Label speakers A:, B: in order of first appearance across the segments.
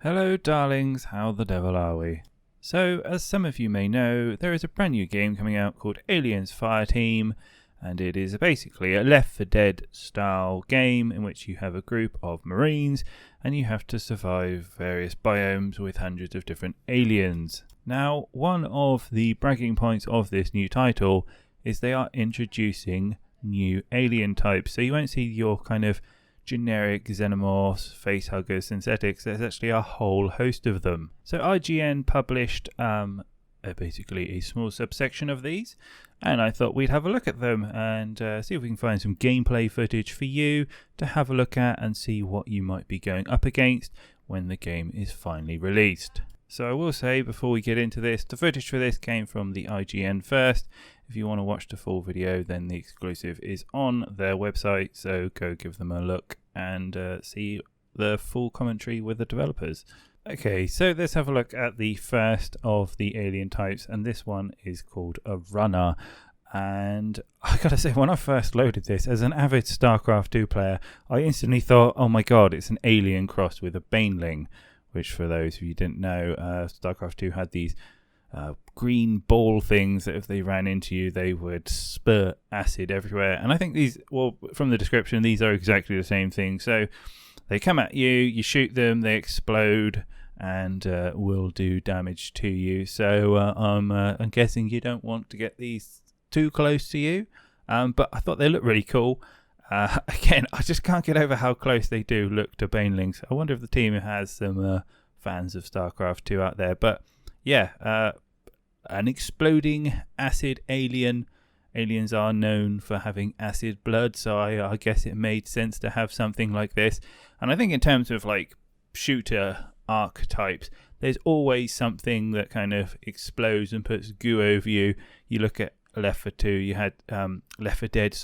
A: Hello darlings, how the devil are we? So, as some of you may know, there is a brand new game coming out called Aliens Fireteam, and it is basically a Left 4 Dead style game in which you have a group of Marines and you have to survive various biomes with hundreds of different aliens. Now, one of the bragging points of this new title is they are introducing new alien types, so you won't see your kind of generic xenomorphs, facehuggers, synthetics. There's actually a whole host of them. So IGN published basically a small subsection of these, and I thought we'd have a look at them and see if we can find some gameplay footage for you to have a look at and see what you might be going up against when the game is finally released. So I will say before we get into this, the footage for this came from the IGN first. If you want to watch the full video, then the exclusive is on their website, so go give them a look and see the full commentary with the developers. Okay, so let's have a look at the first of the alien types, and this one is called a runner. And I gotta say, when I first loaded this, as an avid StarCraft 2 player, I instantly thought, oh my god, it's an alien crossed with a baneling, which for those of you who didn't know, StarCraft 2 had these green ball things that if they ran into you, they would spurt acid everywhere. And I think these, well, from the description, these are exactly the same thing. So they come at you, you shoot them, they explode, and will do damage to you. So I'm guessing you don't want to get these too close to you. But I thought they looked really cool. Again, I just can't get over how close they do look to banelings. I wonder if the team has some fans of StarCraft 2 out there. But yeah, an exploding acid alien. Aliens are known for having acid blood, so I guess it made sense to have something like this. And I think in terms of like shooter archetypes, there's always something that kind of explodes and puts goo over you. You look at Left 4 2, you had Left 4 Dead,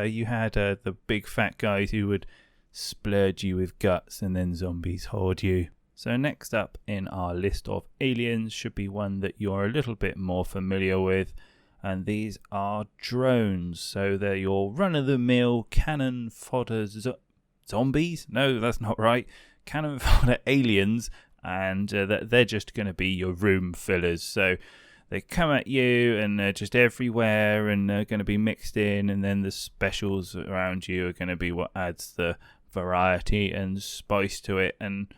A: you had the big fat guys who would splurge you with guts and then zombies hoard you. So next up in our list of aliens should be one that you're a little bit more familiar with, and these are drones. So they're your run-of-the-mill cannon fodder zombies? No, that's not right. Cannon fodder aliens, and they're just going to be your room fillers. So they come at you and they're just everywhere and they're going to be mixed in, and then the specials around you are going to be what adds the variety and spice to it. And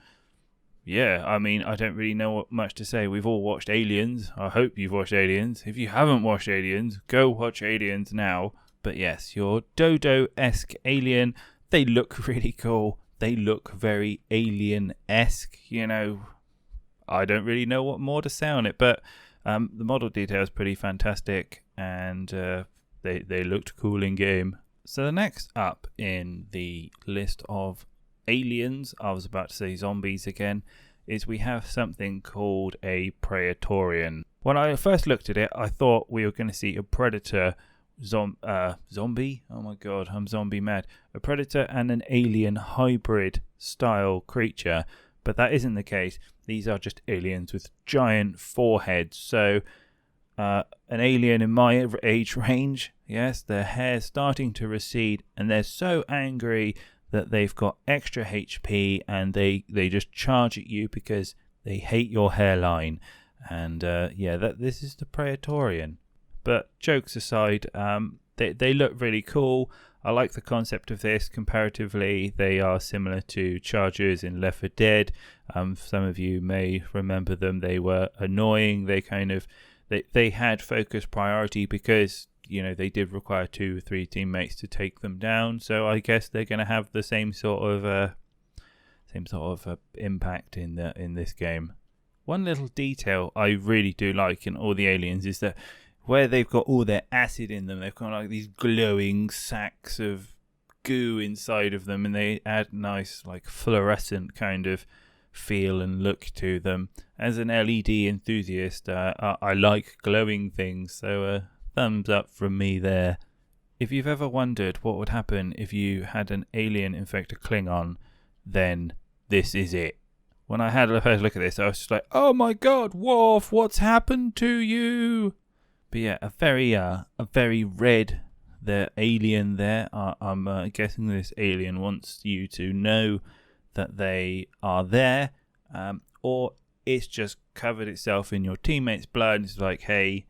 A: yeah, I mean, I don't really know what much to say. We've all watched Aliens. I hope you've watched Aliens. If you haven't watched Aliens, go watch Aliens now. But yes, your Dodo-esque alien, they look really cool. They look very alien-esque, you know. I don't really know what more to say on it, but the model detail is pretty fantastic, and they looked cool in game. So the next up in the list of aliens, I was about to say zombies again, is we have something called a Praetorian. When I first looked at it, I thought we were going to see a predator zombie. Oh my god, I'm zombie mad. A predator and an alien hybrid style creature, but that isn't the case. These are just aliens with giant foreheads. So an alien in my age range, yes, their hair's starting to recede and they're so angry that they've got extra HP and they just charge at you because they hate your hairline. And this is the Praetorian. But jokes aside, they look really cool. I like the concept of this. Comparatively, they are similar to Chargers in Left 4 Dead. Some of you may remember them. They were annoying. They had focus priority because, you know, they did require 2 or 3 teammates to take them down. So I guess they're going to have the same sort of impact in this game. One little detail I really do like in all the aliens is that where they've got all their acid in them, they've got like these glowing sacks of goo inside of them, and they add nice like fluorescent kind of feel and look to them. As an LED enthusiast, I like glowing things, so thumbs up from me there. If you've ever wondered what would happen if you had an alien infect a Klingon, then this is it. When I had a first look at this, I was just like, oh my god, Worf, what's happened to you? But yeah, a very red alien there. I'm guessing this alien wants you to know that they are there. or it's just covered itself in your teammates' blood and it's like, hey,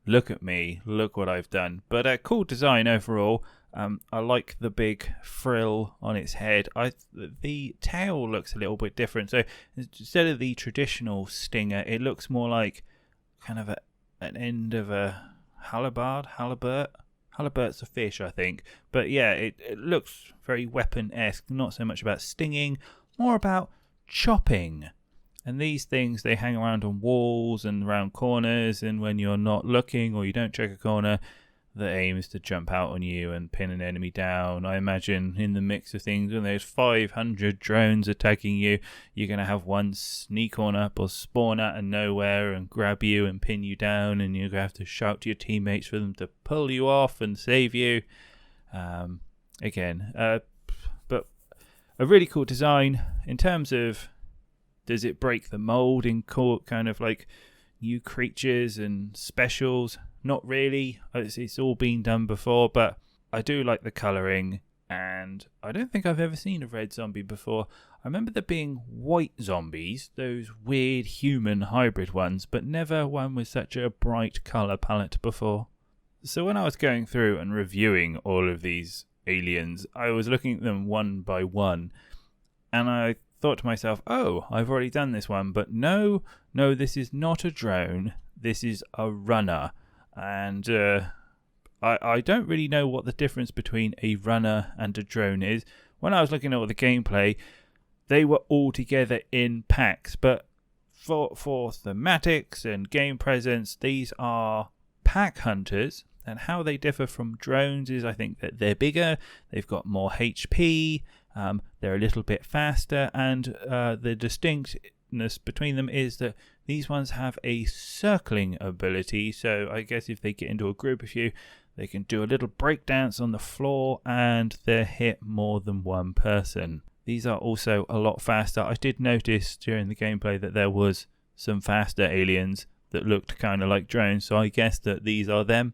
A: look at me, look what I've done. But a cool design overall. I like the big frill on its head. The tail looks a little bit different. So instead of the traditional stinger, it looks more like kind of an end of a halibut. Halibut's a fish, I think. But yeah, it looks very weapon-esque. Not so much about stinging, more about chopping. And these things, they hang around on walls and around corners, and when you're not looking or you don't check a corner, the aim is to jump out on you and pin an enemy down. I imagine in the mix of things, when there's 500 drones attacking you, you're going to have one sneak on up or spawn out of nowhere and grab you and pin you down, and you're going to have to shout to your teammates for them to pull you off and save you. But a really cool design in terms of, does it break the mold in kind of like new creatures and specials? Not really. It's all been done before, but I do like the colouring, and I don't think I've ever seen a red zombie before. I remember there being white zombies, those weird human hybrid ones, but never one with such a bright colour palette before. So when I was going through and reviewing all of these aliens, I was looking at them one by one, and I thought to myself, oh, I've already done this one, but no, this is not a drone, this is a runner. And I don't really know what the difference between a runner and a drone is. When I was looking at all the gameplay, they were all together in packs, but for thematics and game presence, these are pack hunters. And how they differ from drones is, I think, that they're bigger, they've got more HP, they're a little bit faster, and the distinctness between them is that these ones have a circling ability. So I guess if they get into a group of you, they can do a little breakdance on the floor and they're hit more than one person. These are also a lot faster. I did notice during the gameplay that there was some faster aliens that looked kind of like drones, so I guess that these are them.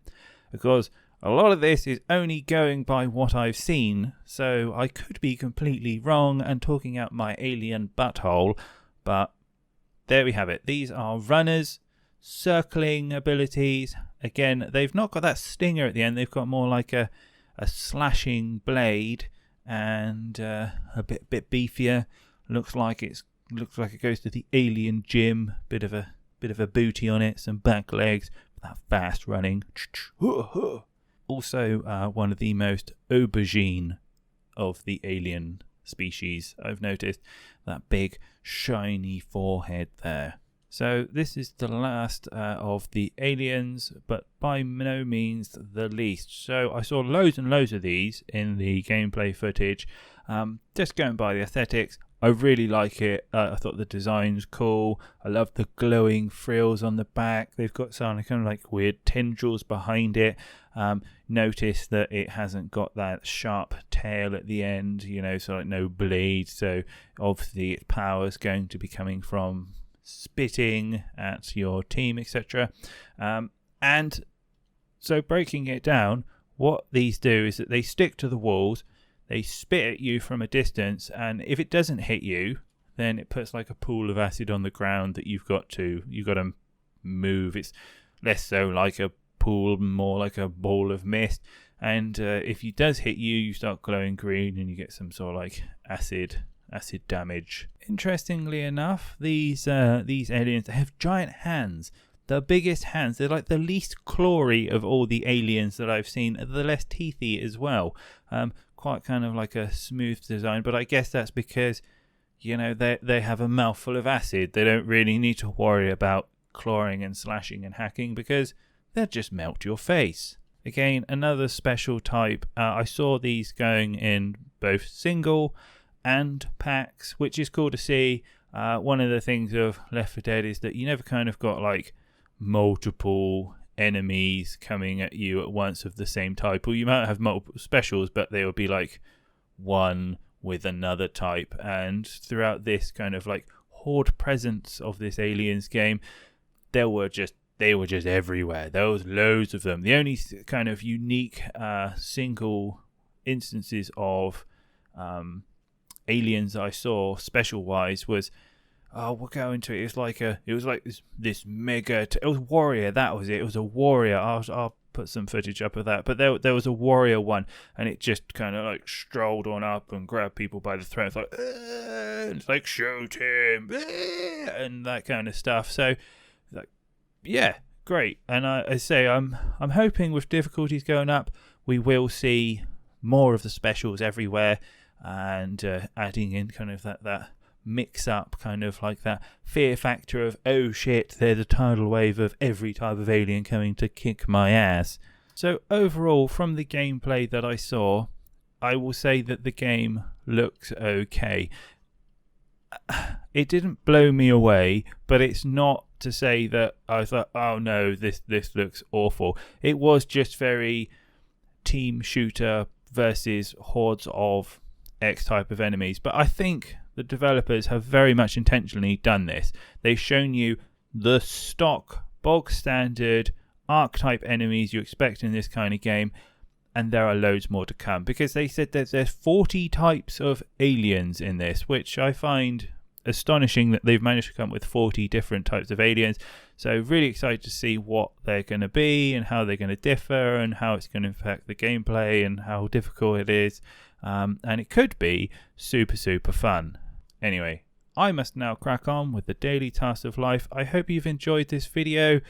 A: Because a lot of this is only going by what I've seen, so I could be completely wrong and talking out my alien butthole, but there we have it. These are runners, circling abilities. Again, they've not got that stinger at the end, they've got more like a slashing blade, and a bit beefier. Looks like it goes to the alien gym, bit of a booty on it, some back legs, that fast running. Also, one of the most aubergine of the alien species, I've noticed. That big, shiny forehead there. So this is the last of the aliens, but by no means the least. So I saw loads and loads of these in the gameplay footage. Just going by the aesthetics, I really like it. I thought the design's cool. I love the glowing frills on the back. They've got some kind of like weird tendrils behind it. Notice that it hasn't got that sharp tail at the end, so like no blade. So obviously its power is going to be coming from spitting at your team, etc. And so breaking it down, what these do is that they stick to the walls. They spit at you from a distance, and if it doesn't hit you, then it puts like a pool of acid on the ground that you've got to move. It's less so like a pool, more like a ball of mist. And if it does hit you, you start glowing green, and you get some sort of like acid damage. Interestingly enough, these aliens, they have giant hands. The biggest hands. They're like the least clawy of all the aliens that I've seen. The less teethy as well. Quite kind of like a smooth design, but I guess that's because they have a mouthful of acid. They don't really need to worry about clawing and slashing and hacking because they'll just melt your face. Again, another special type. I saw these going in both single and packs, which is cool to see. One of the things of Left 4 Dead is that you never kind of got like multiple enemies coming at you at once of the same type, or you might have multiple specials, but they would be like one with another type. And throughout this kind of like horde presence of this aliens game, they were just everywhere. There was loads of them. The only kind of unique single instances of aliens I saw special wise was oh, we'll go into it. It was like this mega. It was warrior. That was it. It was a warrior. I'll put some footage up of that. But there was a warrior one, and it just kind of like strolled on up and grabbed people by the throat. It's like shoot him, and that kind of stuff. So, like, yeah, great. And I say I'm hoping with difficulties going up, we will see more of the specials everywhere, and adding in kind of that mix up, kind of like that fear factor of, oh shit, there's a tidal wave of every type of alien coming to kick my ass. So overall, from the gameplay that I saw, I will say that the game looks okay. It didn't blow me away, but it's not to say that I thought, oh no, this looks awful. It was just very team shooter versus hordes of X type of enemies. But I think the developers have very much intentionally done this. They've shown you the stock, bog standard archetype enemies you expect in this kind of game, and there are loads more to come, because they said that there's 40 types of aliens in this, which I find astonishing that they've managed to come up with 40 different types of aliens. So really excited to see what they're going to be and how they're going to differ and how it's going to impact the gameplay and how difficult it is. And it could be super fun. Anyway, I must now crack on with the daily tasks of life. I hope you've enjoyed this video.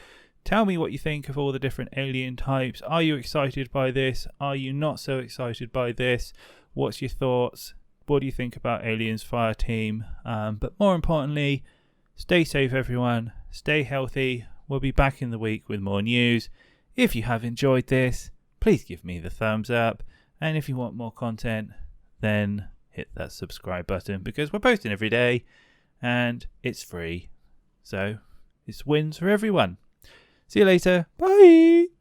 A: Tell me what you think of all the different alien types. Are you excited by this? Are you not so excited by this? What's your thoughts? What do you think about Aliens Fireteam? But more importantly, stay safe everyone. Stay healthy. We'll be back in the week with more news. If you have enjoyed this, please give me the thumbs up. And if you want more content, then hit that subscribe button, because we're posting every day and it's free. So it's wins for everyone. See you later. Bye.